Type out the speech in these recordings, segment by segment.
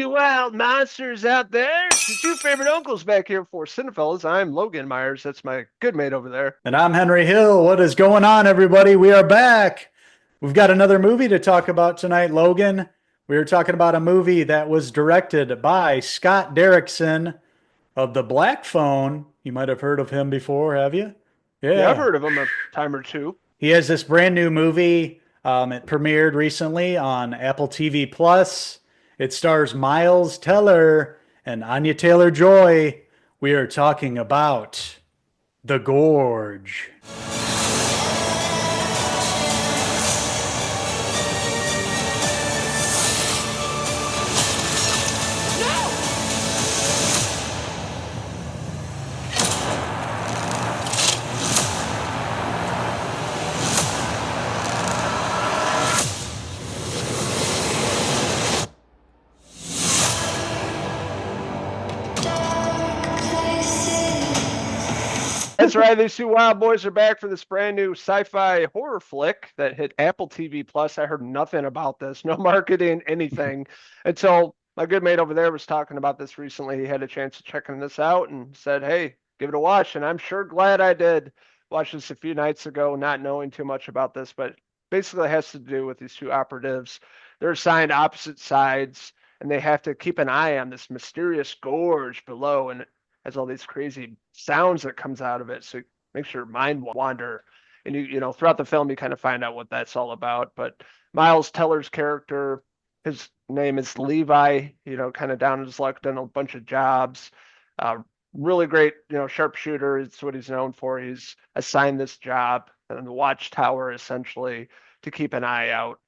you wild monsters out there. It's your two favorite uncles back here for Cinephellas. I'm Logan Myers. That's my good mate over there. And I'm Henry Hill. What is going on, everybody? We are back. We've got another movie to talk about tonight, Logan. We are talking about a movie that was directed by Scott Derrickson of The Black Phone. You might have heard of him before, have you? Yeah, I've Yeah. heard of him a time or two. He has this brand new movie. It premiered recently on Apple TV Plus. It stars Miles Teller and Anya Taylor-Joy. We are talking about The Gorge. That's right. These two wild boys are back for this brand new sci-fi horror flick that hit Apple TV Plus. I heard nothing about this, no marketing, anything, until my good mate over there was talking about this recently. He had a chance to checking this out and said, "Hey, give it a watch." And I'm sure glad I did. Watch this a few nights ago, not knowing too much about this, but basically it has to do with these two operatives. They're assigned opposite sides, and they have to keep an eye on this mysterious gorge below. And has all these crazy sounds that comes out of it, so it makes your mind wander. And you know, throughout the film, you kind of find out what that's all about. But Miles Teller's character, his name is Levi. You know, kind of down his luck, done a bunch of jobs. Uh, Really great, sharpshooter. It's what he's known for. He's assigned this job in the watchtower essentially to keep an eye out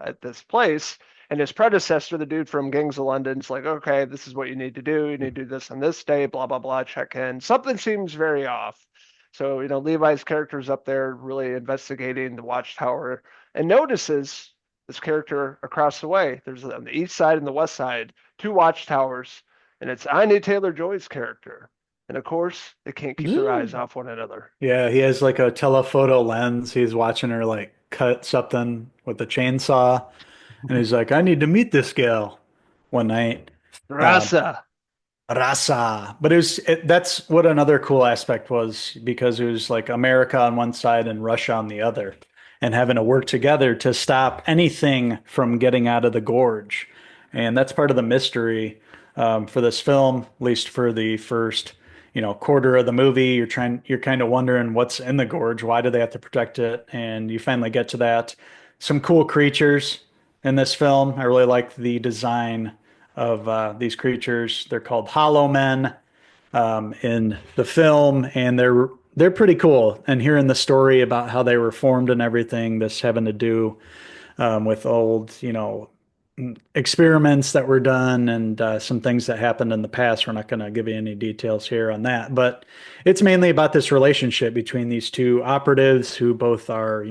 at this place. And his predecessor, the dude from Gangs of London, is like, okay, this is what you need to do. You need to do this on this day, blah, blah, blah, check in. Something seems very off. So, Levi's character is up there really investigating the watchtower and notices this character across the way. There's on the east side and the west side, two watchtowers, and it's Anya Taylor-Joy's character. And of course, they can't keep their eyes off one another. Yeah, he has like a telephoto lens. He's watching her like cut something with a chainsaw, and he's like, "I need to meet this gal one night." Uh, Rasa. Rasa. But that's what another cool aspect was because it was like America on one side and Russia on the other, and having to work together to stop anything from getting out of the gorge. And that's part of the mystery for this film, at least for the first, quarter of the movie. You're kind of wondering what's in the gorge. Why do they have to protect it? And you finally get to that. Some cool creatures in this film. I really like the design of these creatures. They're called Hollow Men in the film, and they're pretty cool. And hearing the story about how they were formed and everything, this having to do with old, experiments that were done and some things that happened in the past. We're not going to give you any details here on that, but it's mainly about this relationship between these two operatives who both are,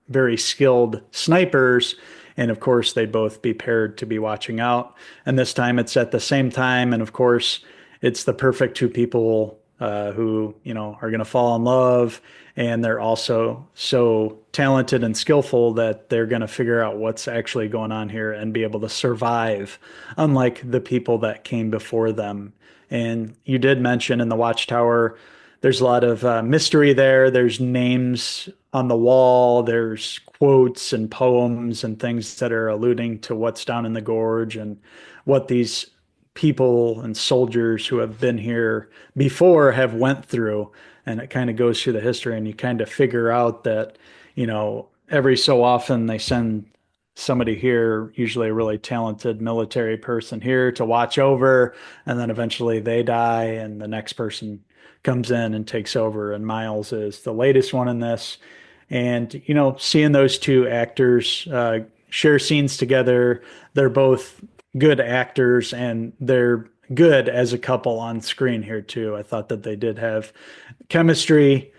very skilled snipers. And of course, they both be paired to be watching out. And this time it's at the same time. And of course, it's the perfect two people who, are going to fall in love. And they're also so talented and skillful that they're going to figure out what's actually going on here and be able to survive, unlike the people that came before them. And you did mention in the Watchtower, there's a lot of mystery there. There's names on the wall, there's quotes and poems and things that are alluding to what's down in the gorge and what these people and soldiers who have been here before have went through. And it kind of goes through the history, and you kind of figure out that, every so often they send somebody here, usually a really talented military person here to watch over, and then eventually they die and the next person comes in and takes over. And Miles is the latest one in this. And, seeing those two actors share scenes together, they're both good actors and they're good as a couple on screen here too. I thought that they did have chemistry.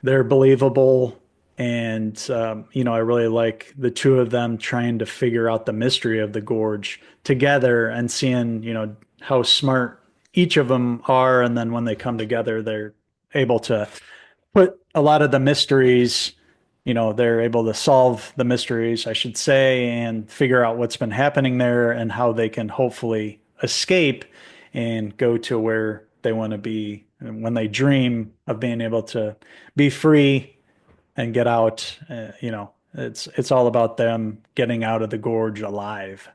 They're believable. And, I really like the two of them trying to figure out the mystery of the gorge together and seeing, how smart each of them are. And then when they come together, they're able to put a lot of the mysteries, they're able to solve the mysteries, I should say, and figure out what's been happening there and how they can hopefully escape and go to where they want to be. And when they dream of being able to be free and get out, it's all about them getting out of the gorge alive.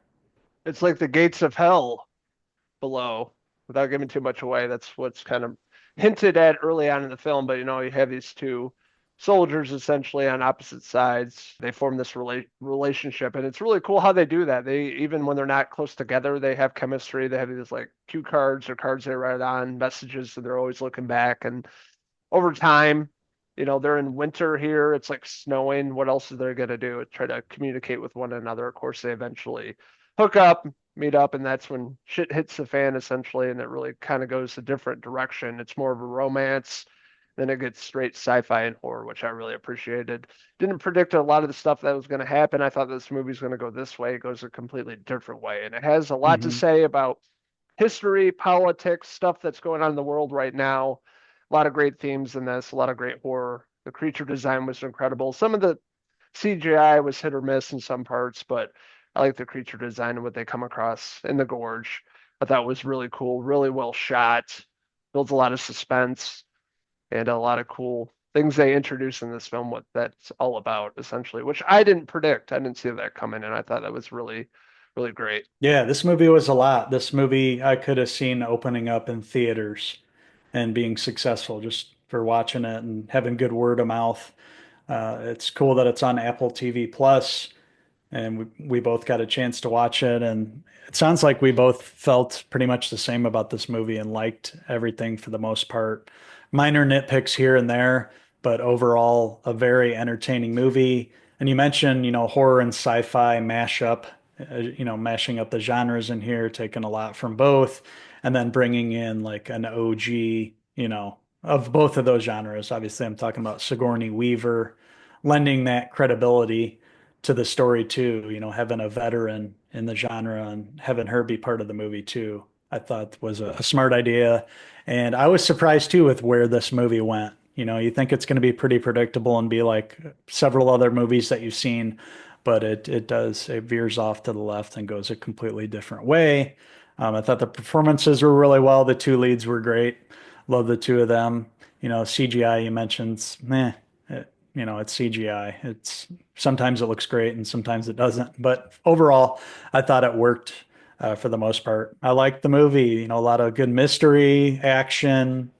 It's like the gates of hell below, without giving too much away. That's what's kind of hinted at early on in the film. But you have these two soldiers essentially on opposite sides. They form this relationship, and it's really cool how they do that. They even when they're not close together, they have chemistry. They have these like cue cards or cards they write on messages, so they're always looking back. And over time, they're in winter here. It's like snowing. What else is they gonna do? Try to communicate with one another. Of course, they eventually hook up, meet up, and that's when shit hits the fan essentially, and it really kind of goes a different direction. It's more of a romance. Then it gets straight sci-fi and horror, which I really appreciated. Didn't predict a lot of the stuff that was going to happen. I thought this movie's going to go this way. It goes a completely different way, and it has a lot to Hmm. say about history, politics, stuff that's going on in the world right now. A lot of great themes in this, a lot of great horror. The creature design was incredible. Some of the CGI was hit or miss in some parts, but I like the creature design and what they come across in the gorge. I thought was really cool, really well shot, builds a lot of suspense and a lot of cool things they introduce in this film, what that's all about, essentially, which I didn't predict. I didn't see that coming, and I thought that was really, really great. Yeah, this movie was a lot. This movie I could have seen opening up in theaters and being successful just for watching it and having good word of mouth. It's cool that it's on Apple TV Plus, and we both got a chance to watch it. And it sounds like we both felt pretty much the same about this movie and liked everything for the most part. Minor nitpicks here and there, but overall a very entertaining movie. And you mentioned, horror and sci-fi mashup, mashing up the genres in here, taking a lot from both, and then bringing in like an OG, of both of those genres. Obviously, I'm talking about Sigourney Weaver, lending that credibility to the story too, having a veteran in the genre and having her be part of the movie too, I thought was a smart idea. And I was surprised too with where this movie went. You think it's going to be pretty predictable and be like several other movies that you've seen, but it veers off to the left and goes a completely different way. I thought the performances were really well. The two leads were great. Love the two of them. CGI you mentioned, meh, it's CGI. It's sometimes it looks great and sometimes it doesn't. But overall, I thought it worked for the most part. I liked the movie. A lot of good mystery, action,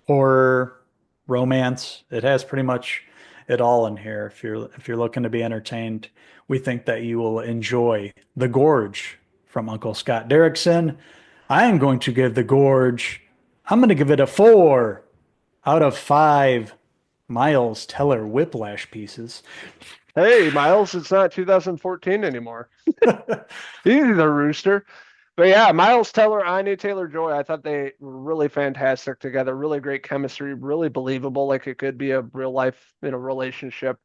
horror, romance. It has pretty much it all in here. If you're looking to be entertained, we think that you will enjoy The Gorge from Uncle Scott Derrickson. I am going to give The Gorge. I'm going to give it a 4 out of 5 Miles Teller whiplash pieces. Hey, Miles, it's not 2014 anymore. He's the rooster. But yeah, Miles Teller, Anya Taylor-Joy, I thought they were really fantastic together. Really great chemistry, really believable, like it could be a real life, relationship.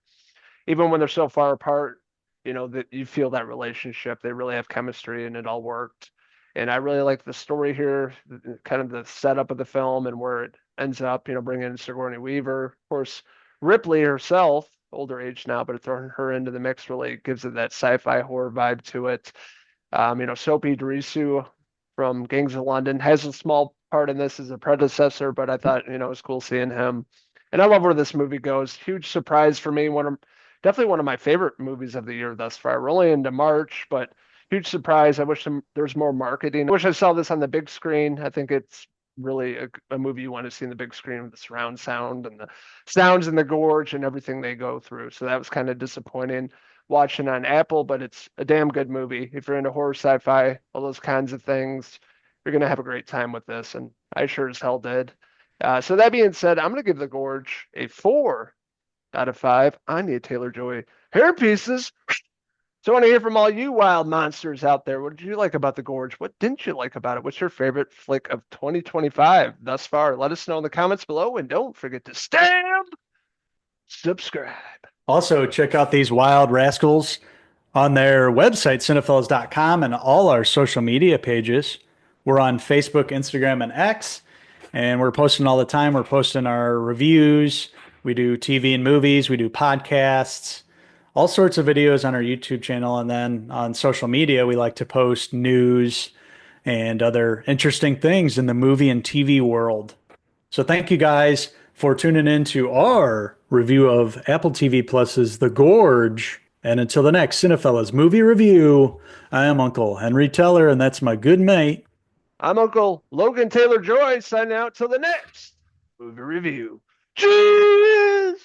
Even when they're so far apart, that you feel that relationship. They really have chemistry and it all worked. And I really like the story here, kind of the setup of the film and where it ends up, bringing in Sigourney Weaver. Of course, Ripley herself, older age now, but throwing her into the mix really gives it that sci-fi horror vibe to it. Soapy Dirisu from Gangs of London has a small part in this as a predecessor, but I thought, it was cool seeing him. And I love where this movie goes. Huge surprise for me. Definitely one of my favorite movies of the year thus far. We're only into March, but huge surprise. I wish there's more marketing. I wish I saw this on the big screen. I think it's really a movie you want to see in the big screen with the surround sound and the sounds in the gorge and everything they go through. So that was kind of disappointing watching on Apple, but it's a damn good movie. If you're into horror, sci-fi, all those kinds of things, you're gonna have a great time with this, and I sure as hell did. So that being said, I'm gonna give The Gorge a 4 out of 5. Anya Taylor-Joy hair pieces. So I want to hear from all you wild monsters out there. What did you like about The Gorge? What didn't you like about it? What's your favorite flick of 2025 thus far? Let us know in the comments below, and don't forget to stamp subscribe. Also, check out these wild rascals on their website, Cinephellas.com, and all our social media pages. We're on Facebook, Instagram, and X, and we're posting all the time. We're posting our reviews. We do TV and movies. We do podcasts, all sorts of videos on our YouTube channel. And then on social media, we like to post news and other interesting things in the movie and TV world. So thank you guys for tuning in to our review of Apple TV Plus's The Gorge. And until the next Cinephellas movie review, I am Uncle Henry Teller, and that's my good mate. I'm Uncle Logan Taylor Joy signing out till the next movie review. Cheers!